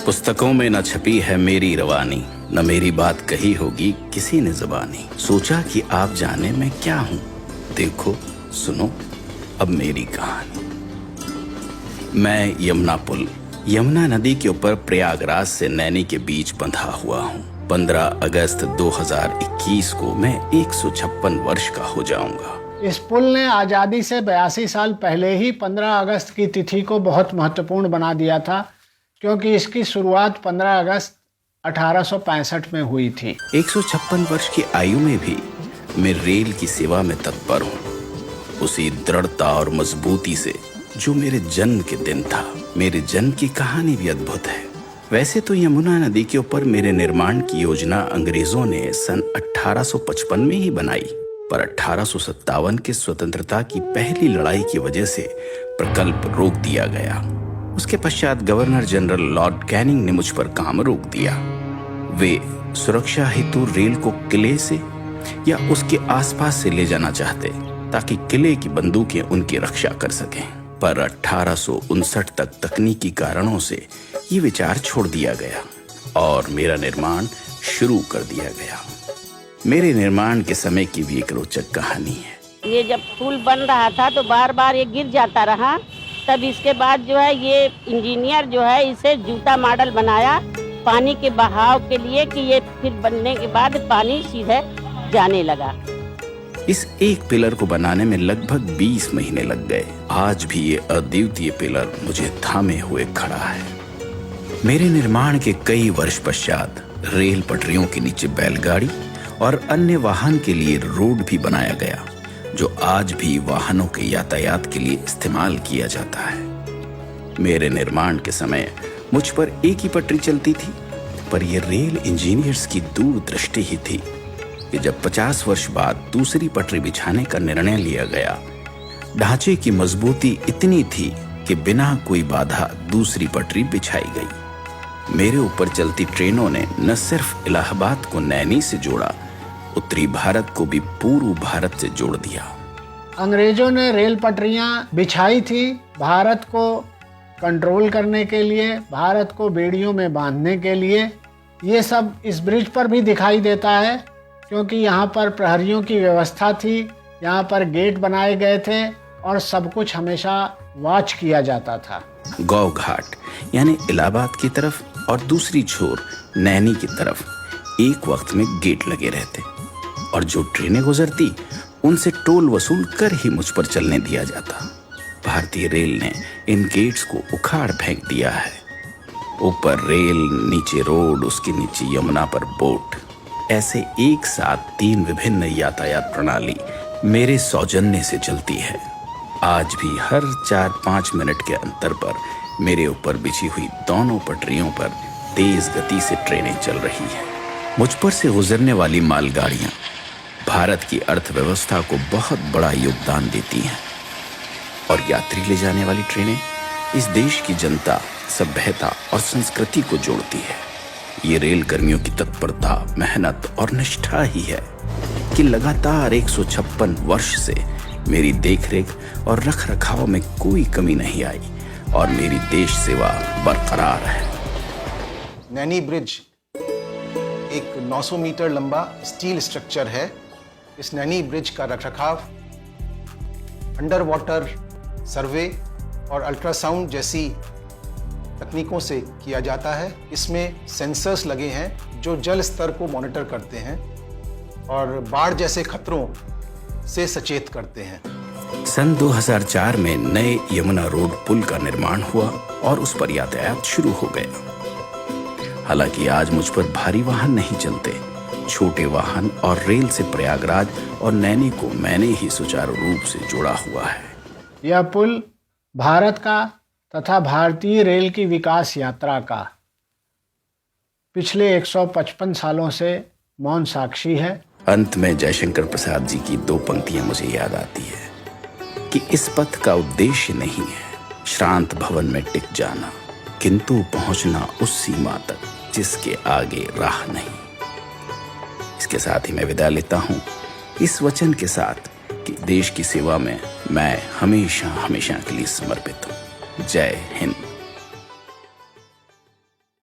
पुस्तकों में न छपी है मेरी रवानी, न मेरी बात कही होगी किसी ने ज़बानी। सोचा कि आप जाने मैं क्या हूँ, देखो सुनो अब मेरी कहानी। मैं यमुना पुल, यमुना नदी के ऊपर प्रयागराज से नैनी के बीच बंधा हुआ हूँ। 15 अगस्त 2021 को मैं 156 वर्ष का हो जाऊंगा। इस पुल ने आज़ादी से 82 साल पहले ही 15 अगस्त की तिथि को बहुत महत्वपूर्ण बना दिया था, क्योंकि इसकी शुरुआत 15 अगस्त 1865 में हुई थी। 156 वर्ष की आयु में भी मैं रेल की सेवा में तत्पर हूँ, उसी दृढ़ता और मजबूती से जो मेरे जन्म के दिन था। मेरे जन्म की कहानी भी अद्भुत है। वैसे तो यमुना नदी के ऊपर मेरे निर्माण की योजना अंग्रेजों ने सन 1855 में ही बनाई, पर 1857 के स्वतंत्रता की पहली लड़ाई की वजह से प्रकल्प रोक दिया गया। उसके पश्चात गवर्नर जनरल लॉर्ड कैनिंग ने मुझ पर काम रोक दिया। वे सुरक्षा हेतु रेल को किले से या उसके आसपास से ले जाना चाहते, ताकि किले की बंदूकें उनकी रक्षा कर सकें। पर 1859 तक तकनीकी कारणों से ये विचार छोड़ दिया गया और मेरा निर्माण शुरू कर दिया गया। मेरे निर्माण के समय की भी एक रोचक कहानी है। ये जब पुल बन रहा था तो बार बार ये गिर जाता रहा, तब इसके बाद जो है ये इंजीनियर जो है इसे जूता मॉडल बनाया पानी के बहाव के लिए, कि ये फिर बनने के बाद पानी सीधे जाने लगा। इस एक पिलर को बनाने में लगभग 20 महीने लग गए। आज भी ये अद्वितीय पिलर मुझे थामे हुए खड़ा है। मेरे निर्माण के कई वर्ष पश्चात रेल पटरियों के नीचे बैलगाड़ी और अन्य वाहन के लिए रोड भी बनाया गया, जो आज भी वाहनों के यातायात के लिए इस्तेमाल किया जाता है। मेरे निर्माण के समय मुझ पर एक ही पटरी चलती थी, पर यह रेल इंजीनियर्स की दूरदृष्टि ही थी कि जब 50 वर्ष बाद दूसरी पटरी बिछाने का निर्णय लिया गया, ढांचे की मजबूती इतनी थी कि बिना कोई बाधा दूसरी पटरी बिछाई गई। मेरे ऊपर चलती ट्रेनों ने न सिर्फ इलाहाबाद को नैनी से जोड़ा, उत्तरी भारत को भी पूर्व भारत से जोड़ दिया। अंग्रेजों ने रेल पटरियां बिछाई थी भारत को कंट्रोल करने के लिए, भारत को बेड़ियों में बांधने के लिए। ये सब इस ब्रिज पर भी दिखाई देता है, क्योंकि यहाँ पर प्रहरियों की व्यवस्था थी, यहाँ पर गेट बनाए गए थे और सब कुछ हमेशा वॉच किया जाता था। गौ घाट यानी इलाहाबाद की तरफ और दूसरी छोर नैनी की तरफ एक वक्त में गेट लगे रहते, और जो ट्रेनें गुजरती उनसे टोल वसूल कर ही मुझ पर चलने दिया जाता। भारतीय रेल ने इन गेट्स को उखाड़ फेंक दिया है। ऊपर रेल, नीचे रोड, उसके नीचे यमुना पर बोट, ऐसे एक साथ 3 विभिन्न यातायात प्रणाली मेरे सौजन्य से चलती है। आज भी हर 4-5 मिनट के अंतर पर मेरे ऊपर बिछी हुई दोनों पटरियों पर तेज गति से ट्रेनें चल रही हैं। मुझ पर से गुजरने वाली मालगाड़ियां भारत की अर्थव्यवस्था को बहुत बड़ा योगदान देती हैं, और यात्री ले जाने वाली ट्रेनें इस देश की जनता, सभ्यता और संस्कृति को जोड़ती है। ये रेल कर्मियों की तत्परता, मेहनत और निष्ठा ही है कि लगातार 156 वर्ष से मेरी देखरेख और रखरखाव में कोई कमी नहीं आई और मेरी देश सेवा बरकरार है। नैनी ब्रिज एक 900 मीटर लंबा स्टील स्ट्रक्चर है। इस नैनी ब्रिज का रखरखाव अंडर वाटर सर्वे और अल्ट्रासाउंड जैसी तकनीकों से किया जाता है। इसमें सेंसर्स लगे हैं जो जल स्तर को मॉनिटर करते हैं और बाढ़ जैसे खतरों से सचेत करते हैं। सन 2004 में नए यमुना रोड पुल का निर्माण हुआ और उस पर यातायात शुरू हो गया। हालांकि आज मुझ पर भारी वाहन नहीं चलते, छोटे वाहन और रेल से प्रयागराज और नैनी को मैंने ही सुचारू रूप से जोड़ा हुआ है। यह पुल भारत का तथा भारतीय रेल की विकास यात्रा का पिछले 155 सालों से मौन साक्षी है। अंत में जयशंकर प्रसाद जी की 2 पंक्तियां मुझे याद आती है कि इस पथ का उद्देश्य नहीं है श्रांत भवन में टिक जाना, किंतु पहुंचना उस सीमा तक जिसके आगे राह नहीं। इसके साथ ही मैं विदा लेता हूं, इस वचन के साथ कि देश की सेवा में मैं हमेशा हमेशा के लिए समर्पित हूं। जय हिंद।